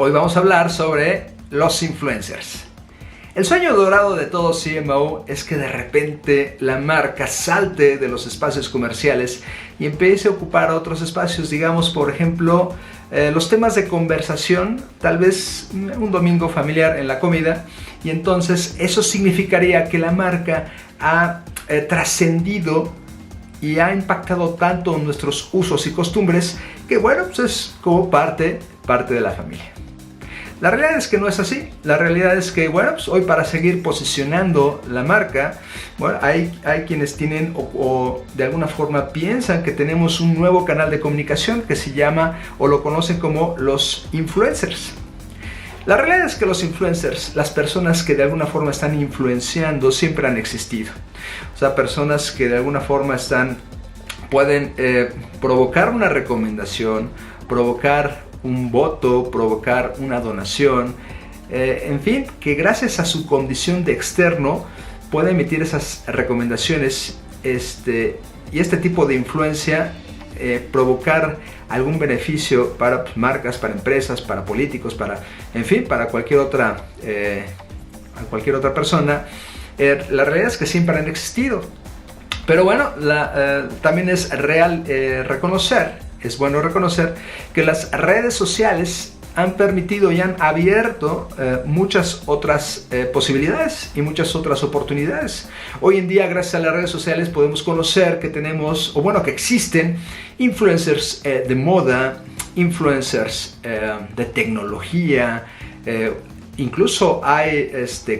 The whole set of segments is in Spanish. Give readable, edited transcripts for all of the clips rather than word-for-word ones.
Hoy vamos a hablar sobre los influencers. El sueño dorado de todo CMO es que de repente la marca salte de los espacios comerciales y empiece a ocupar otros espacios, digamos por ejemplo los temas de conversación, tal vez un domingo familiar en la comida, y entonces eso significaría que la marca ha trascendido y ha impactado tanto en nuestros usos y costumbres que bueno, pues es como parte de la familia. La realidad es que no es así. La realidad es que, bueno, pues hoy para seguir posicionando la marca, bueno, hay quienes tienen o de alguna forma piensan que tenemos un nuevo canal de comunicación que se llama o lo conocen como los influencers. La realidad es que los influencers, las personas que de alguna forma están influenciando, siempre han existido. O sea, personas que de alguna forma pueden provocar una recomendación, provocar un voto, provocar una donación, en fin, que gracias a su condición de externo puede emitir esas recomendaciones y este tipo de influencia provocar algún beneficio para marcas, para empresas, para políticos, para cualquier otra persona. La realidad es que siempre han existido, pero bueno, también es bueno reconocer que las redes sociales han permitido y han abierto muchas otras posibilidades y muchas otras oportunidades. Hoy en día, gracias a las redes sociales, podemos conocer que tenemos, que existen influencers de moda, influencers de tecnología, incluso hay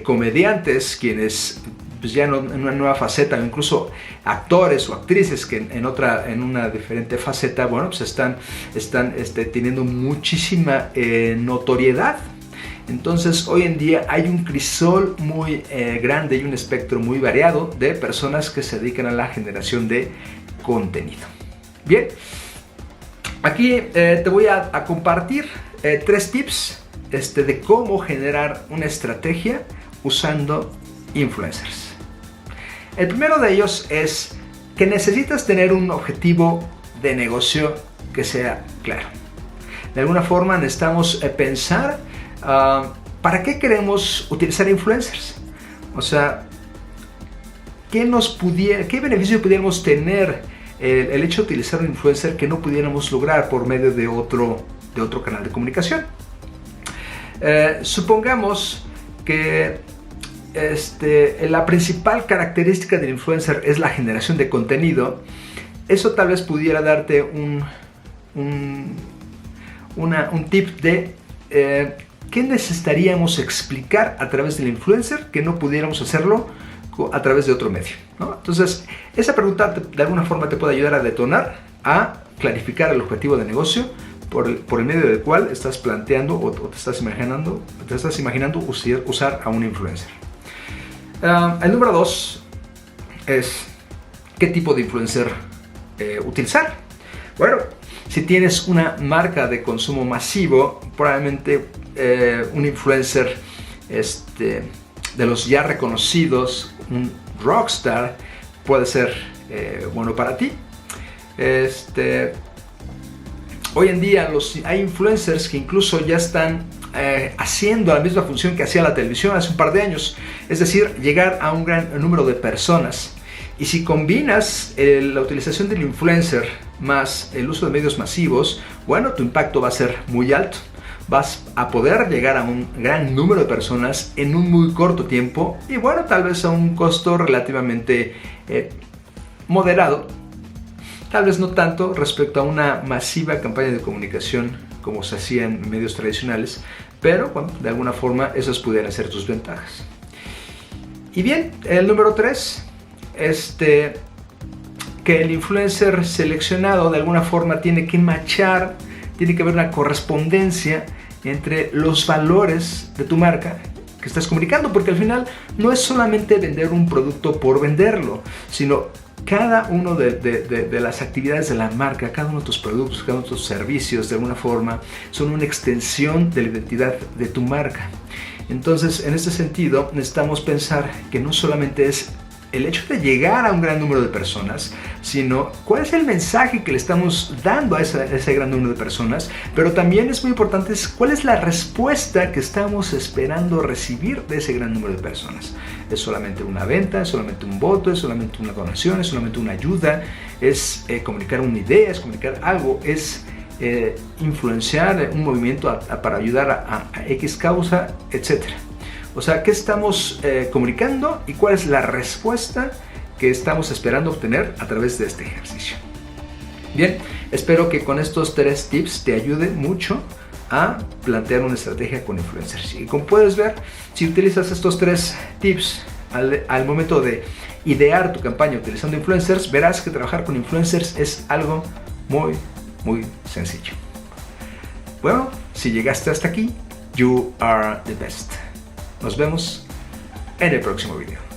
comediantes quienes pues ya en una nueva faceta, incluso actores o actrices que en una diferente faceta, bueno, pues están teniendo muchísima notoriedad. Entonces hoy en día hay un crisol muy grande y un espectro muy variado de personas que se dedican a la generación de contenido. Bien, aquí te voy a compartir 3 tips de cómo generar una estrategia usando influencers. El primero de ellos es que necesitas tener un objetivo de negocio que sea claro. De alguna forma necesitamos pensar ¿para qué queremos utilizar influencers? O sea, ¿qué beneficio pudiéramos tener el hecho de utilizar un influencer que no pudiéramos lograr por medio de otro canal de comunicación? Supongamos que la principal característica del influencer es la generación de contenido. Eso tal vez pudiera darte un tip de qué necesitaríamos explicar a través del influencer que no pudiéramos hacerlo a través de otro medio, ¿no? Entonces, esa pregunta de alguna forma te puede ayudar a detonar, a clarificar el objetivo de negocio por el medio del cual estás planteando o te estás imaginando usar a un influencer. El número 2 es qué tipo de influencer utilizar. Bueno, si tienes una marca de consumo masivo, probablemente un influencer de los ya reconocidos, un rockstar, puede ser bueno para ti. Hoy en día hay influencers que incluso ya están haciendo la misma función que hacía la televisión hace un par de años, es decir, llegar a un gran número de personas. Y si combinas la utilización del influencer más el uso de medios masivos, bueno, tu impacto va a ser muy alto. Vas a poder llegar a un gran número de personas en un muy corto tiempo y bueno, tal vez a un costo relativamente moderado. Tal vez no tanto respecto a una masiva campaña de comunicación como se hacía en medios tradicionales, pero bueno, de alguna forma esas pudieran ser tus ventajas. Y bien, el número 3, que el influencer seleccionado de alguna forma tiene que matchar, tiene que haber una correspondencia entre los valores de tu marca que estás comunicando, porque al final no es solamente vender un producto por venderlo, sino cada uno de las actividades de la marca, cada uno de tus productos, cada uno de tus servicios, de alguna forma, son una extensión de la identidad de tu marca. Entonces, en este sentido, necesitamos pensar que no solamente es el hecho de llegar a un gran número de personas, sino cuál es el mensaje que le estamos dando a ese gran número de personas, pero también es muy importante cuál es la respuesta que estamos esperando recibir de ese gran número de personas. ¿Es solamente una venta? ¿Es solamente un voto? ¿Es solamente una donación? ¿Es solamente una ayuda? ¿Es comunicar una idea? ¿Es comunicar algo? ¿Es influenciar un movimiento para ayudar a X causa? Etcétera. O sea, ¿qué estamos comunicando y cuál es la respuesta que estamos esperando obtener a través de este ejercicio? Bien, espero que con estos 3 tips te ayude mucho a plantear una estrategia con influencers. Y como puedes ver, si utilizas estos 3 tips al momento de idear tu campaña utilizando influencers, verás que trabajar con influencers es algo muy sencillo. Bueno, si llegaste hasta aquí, you are the best. Nos vemos en el próximo video.